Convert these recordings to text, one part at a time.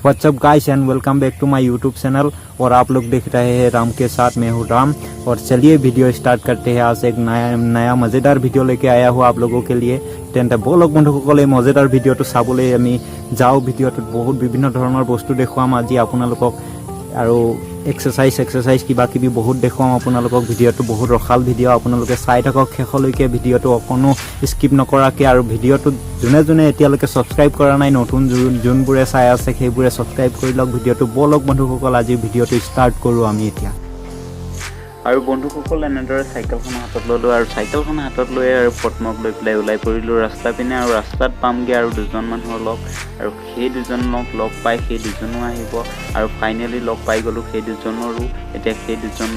WhatsApp guys and welcome back to my YouTube channel. और आप लोग देख रहे हैं राम के साथ, मैं हूँ राम। और चलिए वीडियो स्टार्ट करते हैं। आज एक नया मजेदार वीडियो लेके आया हूँ आप लोगों के लिए। तेंते बोलक बंधुসকল এই মজেদার ভিডিওটো চাবলৈ আমি যাওঁ। ভিডিওটোত বহুত বিভিন্ন ধৰণৰ বস্তু দেখুৱাম আজি আপোনালোকক, আৰু এক্সাৰসাইজ কিবা কিবি বহুত দেখুৱাম আপোনালোকক। ভিডিওটো বহুত ৰখাল ভিডিও, আপোনালোকে চাই থাকক শেষলৈকে। ভিডিওটো অকণো স্কিপ নকৰাকৈ, আৰু ভিডিওটো যোনে যোনে এতিয়ালৈকে সাবস্ক্ৰাইব কৰা নাই, নতুন যোনবোৰে চাই আছে সেইবোৰে সাবস্ক্ৰাইব কৰি লওক। ভিডিওটো বলক বন্ধুসকল আজি ভিডিওটো স্টাৰ্ট কৰোঁ আমি এতিয়া। আৰু বন্ধুসকল এনেদৰে চাইকেলখন হাতত ল'লোঁ, আৰু চাইকেলখন হাতত লৈ আৰু পদ্মক লৈ পেলাই ওলাই পৰিলোঁ ৰাস্তা পিনে। আৰু ৰাস্তাত পামগৈ আৰু দুজন মানুহৰ লগ, আৰু সেই দুজনক লগ পাই সেই দুজনো আহিব। আৰু ফাইনেলি লগ পাই গ'লোঁ সেই দুজনৰো। এতিয়া সেই দুজন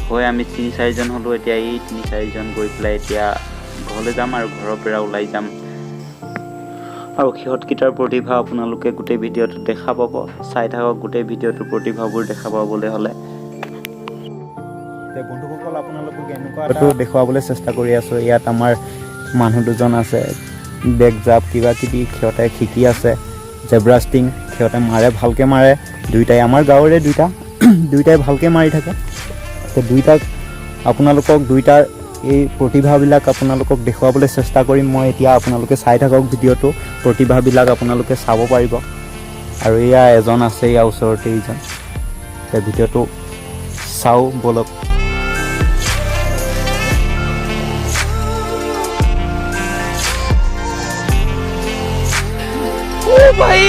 হৈ আমি ৩-৪জন হ'লোঁ। এতিয়া এই ৩-৪জন গৈ পেলাই এতিয়া ঘৰলৈ যাম, আৰু ঘৰৰ পৰা ওলাই যাম। আৰু সিহঁতকেইটাৰ প্ৰতিভা আপোনালোকে গোটেই ভিডিঅ'টো দেখা পাব। চাই থাকক গোটেই ভিডিঅ'টোৰ প্ৰতিভাবোৰ দেখা পাবলৈ হ'লে। বন্ধুসকল আপোনালোকক এনেকুৱা এটা দেখুৱাবলৈ চেষ্টা কৰি আছোঁ। ইয়াত আমাৰ মানুহ দুজন আছে, বেগ জাপ কিবা কিবি সিহঁতে শিকি আছে। জেব্ৰাষ্টিং সিহঁতে মাৰে, ভালকৈ মাৰে। দুইটাই আমাৰ গাঁৱৰে দুইটাই ভালকৈ মাৰি থাকে। দুইটাক আপোনালোকক দুইটাৰ এই প্ৰতিভাবিলাক আপোনালোকক দেখুৱাবলৈ চেষ্টা কৰিম মই এতিয়া। আপোনালোকে চাই থাকক ভিডিঅ'টো, প্ৰতিভাবিলাক আপোনালোকে চাব পাৰিব। আৰু এয়া এজন আছে ইয়াৰ ওচৰতে এইজন। ভিডিঅ'টো চাওঁ বলক। भाई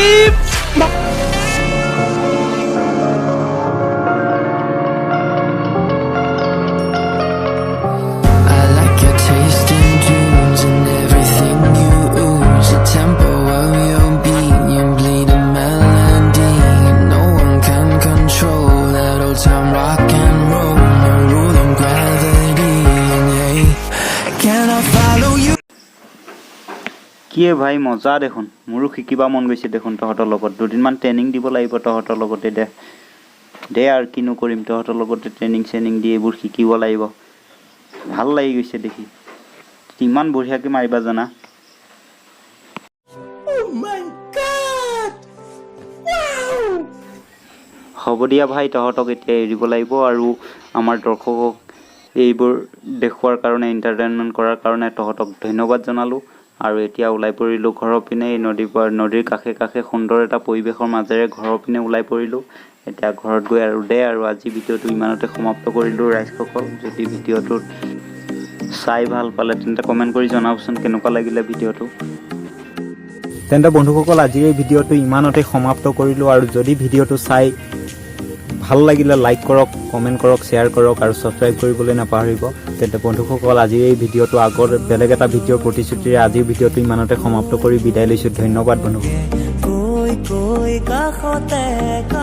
কিয়ে ভাই মজা দেখোন, মোৰো শিকিবা মন গৈছে দেখোন তহঁতৰ লগত। দুদিনমান ট্ৰেইনিং দিব লাগিব তহঁতৰ লগতে। দে আৰু কিনো কৰিম, তহঁতৰ লগতে ট্ৰেইনিং দি এইবোৰ শিকিব লাগিব। ভাল লাগি গৈছে দেখি, ইমান বঢ়িয়াকৈ মাৰিবা জানা। হ'ব দিয়া ভাই, তহঁতক এতিয়া এৰিব লাগিব। আৰু আমাৰ দৰ্শকক এইবোৰ দেখুৱাৰ কাৰণে, এণ্টাৰটেইনমেণ্ট কৰাৰ কাৰণে তহঁতক ধন্যবাদ জনালোঁ। আৰু এতিয়া ওলাই পৰিলোঁ ঘৰৰ পিনে। এই নদীৰ কাষে কাষে সুন্দৰ এটা পৰিৱেশৰ মাজেৰে ঘৰৰ পিনে ওলাই পৰিলোঁ। এতিয়া ঘৰত গৈ আৰু আৰু আজি ভিডিঅ'টো ইমানতে সমাপ্ত কৰিলোঁ ৰাইজসকল। যদি ভিডিঅ'টোত চাই ভাল পালে তেন্তে কমেণ্ট কৰি জনাবচোন কেনেকুৱা লাগিলে ভিডিঅ'টো। তেন্তে বন্ধুসকল আজিৰ এই ভিডিঅ'টো ইমানতে সমাপ্ত কৰিলোঁ। আৰু যদি ভিডিঅ'টো চাই ভাল লাগিলে লাইক কৰক, কমেণ্ট কৰক, শ্বেয়াৰ কৰক, আৰু ছাবস্ক্ৰাইব কৰিবলৈ নাপাহৰিব। তেন্তে বন্ধুসকল আজিৰ এই ভিডিঅ'টো আগৰ বেলেগ এটা ভিডিঅ'ৰ প্ৰতিশ্ৰুতিৰে আজিৰ ভিডিঅ'টো ইমানতে সমাপ্ত কৰি বিদায় লৈছোঁ। ধন্যবাদ বন্ধুসকল।